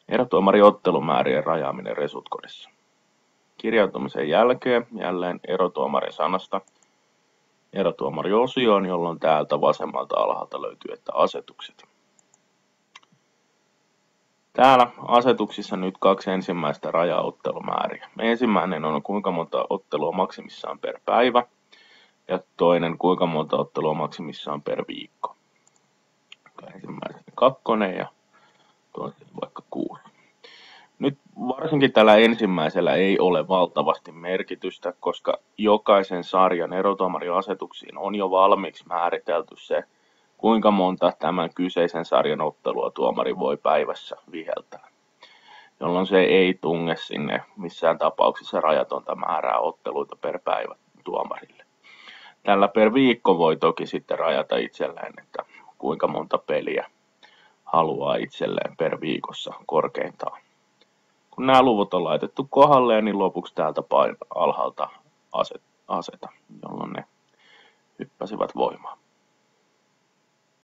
Erotuomari ottelumäärien rajaaminen resutkodissa. Kirjautumisen jälkeen jälleen erotuomarin sanasta erotuomariosioon, jolloin täältä vasemmalta alhaalta löytyy, että asetukset. Täällä asetuksissa nyt kaksi ensimmäistä rajaottelumääriä. Ensimmäinen on kuinka monta ottelua maksimissaan per päivä ja toinen kuinka monta ottelua maksimissaan per viikko. Ensimmäisenä 2 ja toinen vaikka 6. Nyt varsinkin tällä ensimmäisellä ei ole valtavasti merkitystä, koska jokaisen sarjan erotuomariasetuksiin on jo valmiiksi määritelty se, kuinka monta tämän kyseisen sarjan ottelua tuomari voi päivässä viheltää, jolloin se ei tunge sinne missään tapauksessa rajatonta määrää otteluita per päivä tuomarille. Tällä per viikko voi toki sitten rajata itselleen, että kuinka monta peliä haluaa itselleen per viikossa korkeintaan. Kun nämä luvut on laitettu kohdalleen, niin lopuksi täältä alhaalta aseta, jolloin ne hyppäsivät voimaan.